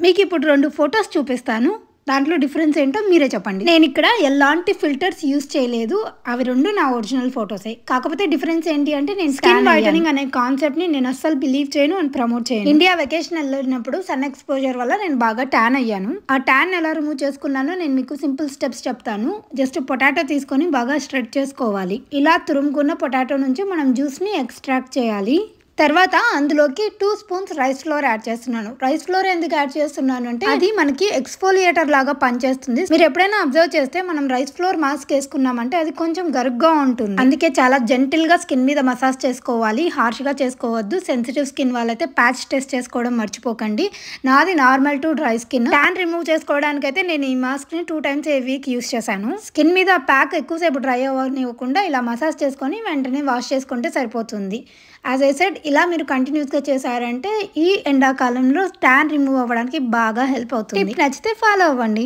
మీకు ఇప్పుడు 2 ఫోటోస్ చూపిస్తాను. దాంట్లో డిఫరెన్స్ ఏంటో మీరే చెప్పండి. నేను ఇక్కడ ఎలాంటి ఫిల్టర్స్ యూజ్ చేయలేదు. అవి 2 నా ఒరిజినల్ ఫోటోసే. కాకపోతే డిఫరెన్స్ ఏంటి అంటే నేను స్కిన్ వైటనింగ్ అనే కాన్సెప్ట్ ని నేను అస్సలు బిలీవ్ చేయను అండ్ ప్రమోట్ చేయను. ఇండియా వెకేషన్ వెళ్ళినప్పుడు సన్ ఎక్స్పోజర్ వల్ల నేను బాగా ట్యాన్ అయ్యాను. ఆ ట్యాన్ ఎలా రిమూవ్ చేసుకున్నానో నేను మీకు సింపుల్ స్టెప్స్ చెప్తాను. జస్ట్ పొటాటో తీసుకొని బాగా స్ట్రెచ్ చేసుకోవాలి. ఇలా తురుముకున్న పొటాటో నుంచి మనం జ్యూస్ ని ఎక్స్ట్రాక్ట్ చేయాలి. తర్వాత అందులోకి 2 స్పూన్స్ రైస్ ఫ్లోర్ యాడ్ చేస్తున్నాను. రైస్ ఫ్లోర్ ఎందుకు యాడ్ చేస్తున్నాను అంటే అది మనకి ఎక్స్ఫోలియేటర్ లాగా పనిచేస్తుంది. మీరు ఎప్పుడైనా అబ్జర్వ్ చేస్తే మనం రైస్ ఫ్లోర్ మాస్క్ వేసుకున్నామంటే అది కొంచెం గరుగ్గా ఉంటుంది. అందుకే చాలా జెంటిల్ గా స్కిన్ మీద మసాజ్ చేసుకోవాలి. హార్ష్ గా చేసుకోవద్దు. సెన్సిటివ్ స్కిన్ వాళ్ళైతే ప్యాచ్ టెస్ట్ చేసుకోవడం మర్చిపోకండి. నాది normal to dry skin. Tan remove చేసుకోవడానికి అయితే నేను ఈ మాస్క్ ని 2 టైమ్స్ ఏ వీక్ యూస్ చేశాను. స్కిన్ మీద ప్యాక్ ఎక్కువసేపు డ్రై అవ్వనివ్వకుండా ఇలా మసాజ్ చేసుకొని వెంటనే వాష్ చేసుకుంటే సరిపోతుంది. యాజ్ ఐ సెడ్ ఇలా మీరు కంటిన్యూస్గా చేశారంటే ఈ ఎండాకాలంలో ట్యాన్ రిమూవ్ అవ్వడానికి బాగా హెల్ప్ అవుతుంది. టిప్ నచ్చితే ఫాలో అవ్వండి.